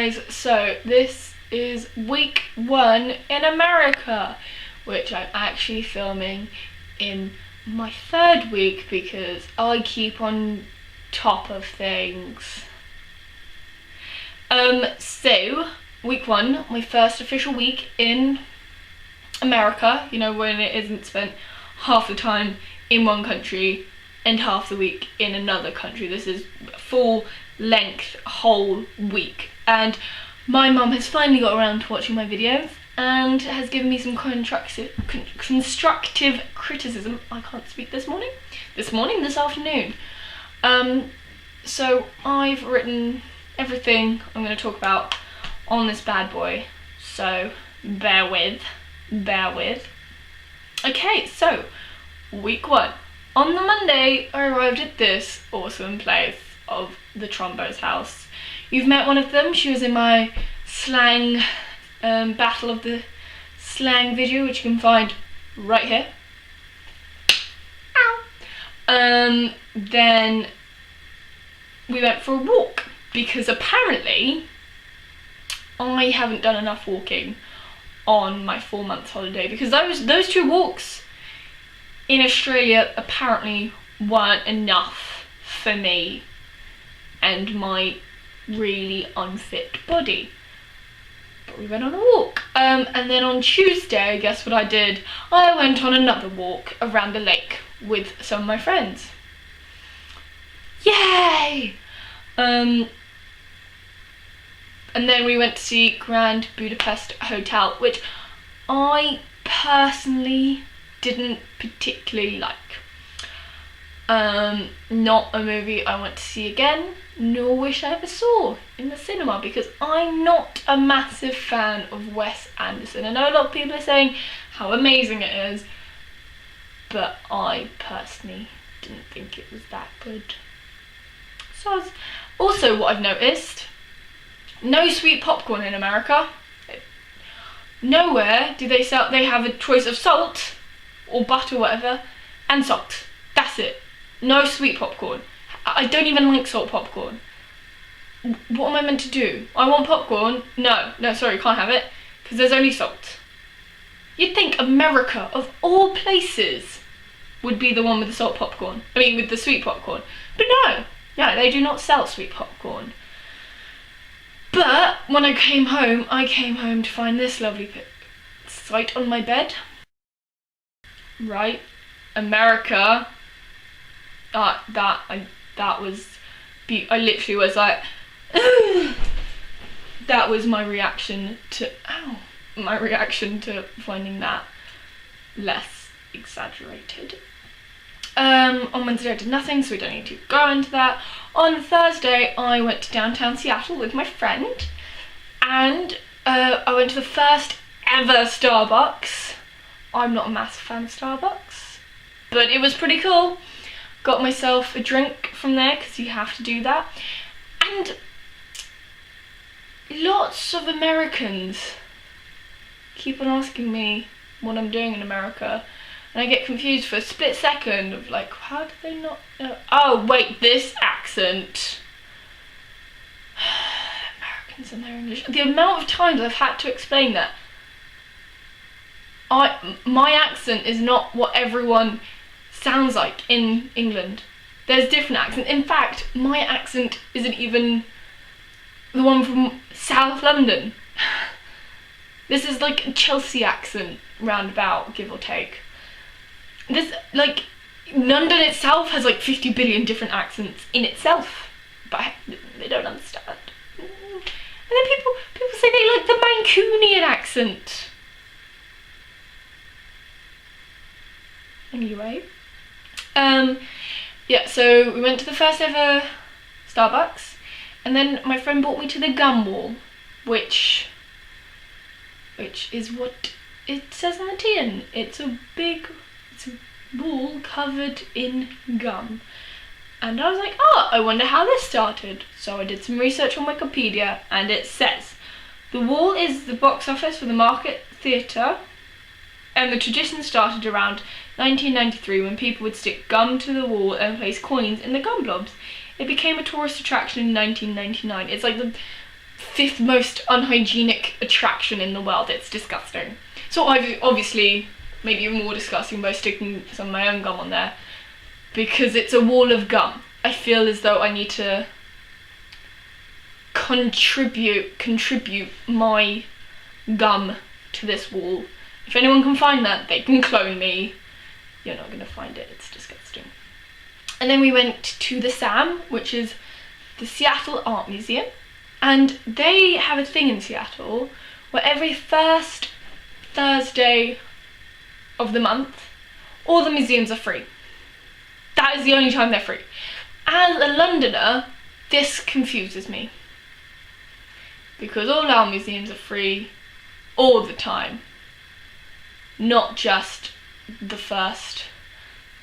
guys, so this is week 1 in America, which I'm actually filming in my 3rd week because I keep on top of things. So week 1, my first official week in America, you know, when it isn't spent half the time in one country and half the week in another country. This is full length, whole week. And my mum has finally got around to watching my videos and has given me some constructive criticism. I can't speak this afternoon. So I've written everything I'm going to talk about on this bad boy, so bear with. Okay, so week 1. On the Monday, I arrived at this awesome place of the Trombo's house. You've met one of them. She was in my slang battle of the slang video, which you can find right here. Ow. Then we went for a walk because apparently I haven't done enough walking on my 4 months holiday, because those 2 walks in Australia apparently weren't enough for me and my really unfit body. But we went on a walk. And then on Tuesday, guess what I did? I went on another walk around the lake with some of my friends. Yay! And then we went to see Grand Budapest Hotel, which I personally didn't particularly like. Not a movie I want to see again, nor wish I ever saw in the cinema, because I'm not a massive fan of Wes Anderson. I know a lot of people are saying how amazing it is, but I personally didn't think it was that good. So also what I've noticed, no sweet popcorn in America. Nowhere do they have a choice of salt or butter or whatever and salt. That's it. No sweet popcorn. I don't even like salt popcorn. What am I meant to do? I want popcorn. No, sorry, you can't have it because there's only salt. You'd think America, of all places, would be the one with the salt popcorn. I mean, with the sweet popcorn. But no, they do not sell sweet popcorn. But when I came home to find this lovely sight on my bed. Right, America. That was, I literally was like, that was my reaction to finding that less exaggerated. On Wednesday I did nothing, so we don't need to go into that. On Thursday I went to downtown Seattle with my friend, and I went to the first ever Starbucks. I'm not a massive fan of Starbucks, but it was pretty cool. Got myself a drink from there because you have to do that. And lots of Americans keep on asking me what I'm doing in America, and I get confused for a split second of like, how do they not know? Oh wait, this accent. Americans and their English. The amount of times I've had to explain that my accent is not what everyone sounds like in England. There's different accents. In fact, my accent isn't even the one from South London. This is like a Chelsea accent, roundabout, give or take. This, like, London itself has like 50 billion different accents in itself, but they don't understand. And then people say they like the Mancunian accent. Anyway, so we went to the first ever Starbucks, and then my friend brought me to the gum wall, which is what it says on the tin. It's a wall covered in gum. And I was like, I wonder how this started. So I did some research on Wikipedia, and it says the wall is the box office for the Market Theatre, and the tradition started around 1993 when people would stick gum to the wall and place coins in the gum blobs. It became a tourist attraction in 1999. It's like fifth most unhygienic attraction in the world. It's disgusting. So I've obviously, maybe even more disgusting, by sticking some of my own gum on there, because it's a wall of gum. I feel as though I need to contribute my gum to this wall. If anyone can find that, they can clone me. You're not going to find it, it's disgusting. And then we went to the SAM, which is the Seattle Art Museum, and they have a thing in Seattle where every first Thursday of the month, all the museums are free. That is the only time they're free. As a Londoner, this confuses me, because all our museums are free all the time, not just the first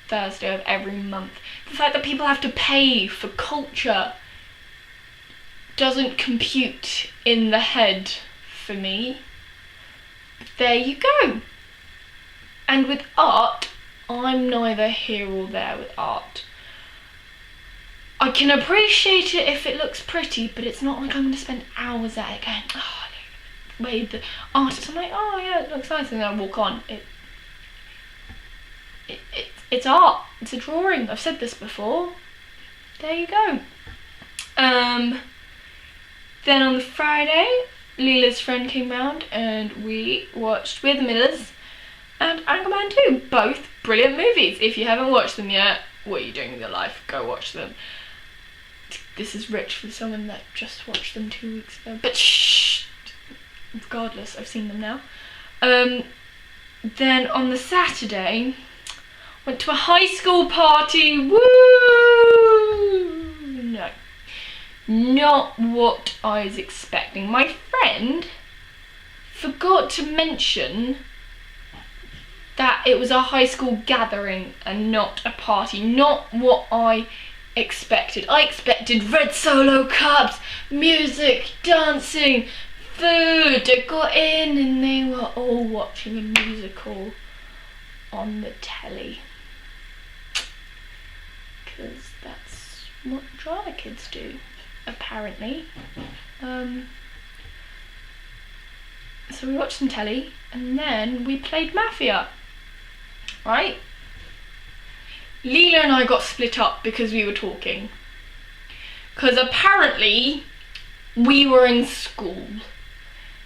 Thursday of every month. The fact that people have to pay for culture doesn't compute in the head for me. There you go. And with art, I'm neither here or there with art. I can appreciate it if it looks pretty, but it's not like I'm going to spend hours at it going, oh, wait, the artist, I'm like, oh yeah, it looks nice, and then I walk on. It's art. It's a drawing. I've said this before. There you go. Then on the Friday, Leela's friend came round and we watched We're the Millers and Anchorman 2. Both brilliant movies. If you haven't watched them yet, what are you doing with your life? Go watch them. This is rich for someone that just watched them 2 weeks ago. But shh! Regardless, I've seen them now. Then on the Saturday, went to a high school party. Woo! No. Not what I was expecting. My friend forgot to mention that it was a high school gathering and not a party. Not what I expected. I expected red Solo cups, music, dancing, food. I got in and they were all watching a musical on the telly. Because that's what drama kids do, apparently. So we watched some telly and then we played Mafia, right? Leela and I got split up because we were talking. Because apparently we were in school.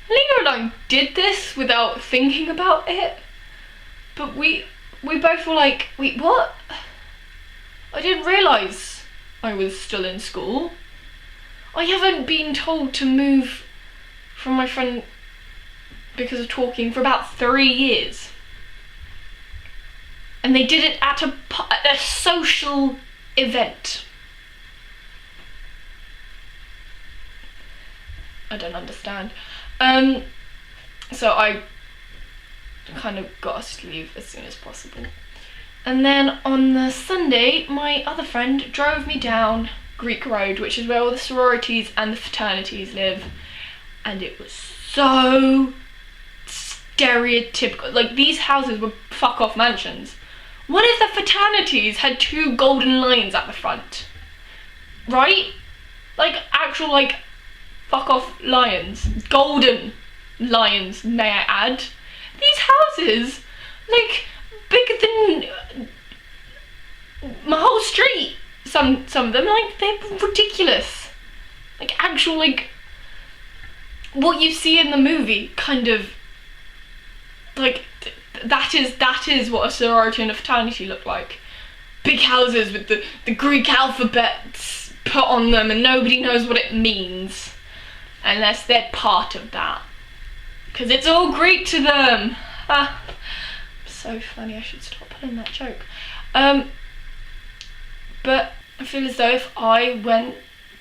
Leela and I did this without thinking about it, but we both were like, wait, what? I didn't realise I was still in school. I haven't been told to move from my friend because of talking for about 3 years. And they did it at a social event. I don't understand. So I kind of got us to leave as soon as possible. And then on the Sunday, my other friend drove me down Greek Road, which is where all the sororities and the fraternities live. And it was so stereotypical. Like, these houses were fuck-off mansions. What if the fraternities had 2 golden lions at the front? Right? Like, actual, like, fuck-off lions. Golden lions, may I add. These houses, like, bigger than my whole street. Some of them, like, they're ridiculous. Like, actual, like, what you see in the movie, kind of, like, that is what a sorority and a fraternity look like. Big houses with the Greek alphabets put on them and nobody knows what it means unless they're part of that, because it's all Greek to them. So funny, I should stop pulling that joke. But I feel as though if I went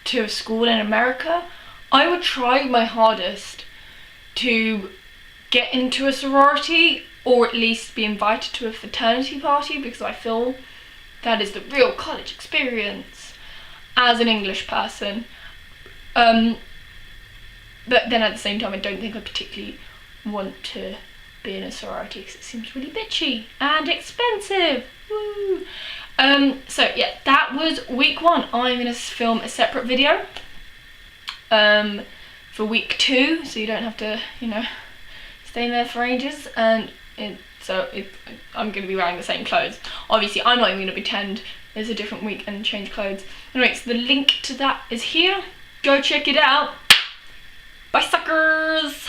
to a school in America, I would try my hardest to get into a sorority, or at least be invited to a fraternity party, because I feel that is the real college experience as an English person. But then at the same time, I don't think I particularly want to be in a sorority because it seems really bitchy and expensive. Woo. So yeah, that was week 1. I'm going to film a separate video for week 2, so you don't have to, you know, stay in there for ages. And I'm going to be wearing the same clothes. Obviously, I'm not even going to pretend there's a different week and change clothes. Anyway, so the link to that is here. Go check it out. Bye, suckers!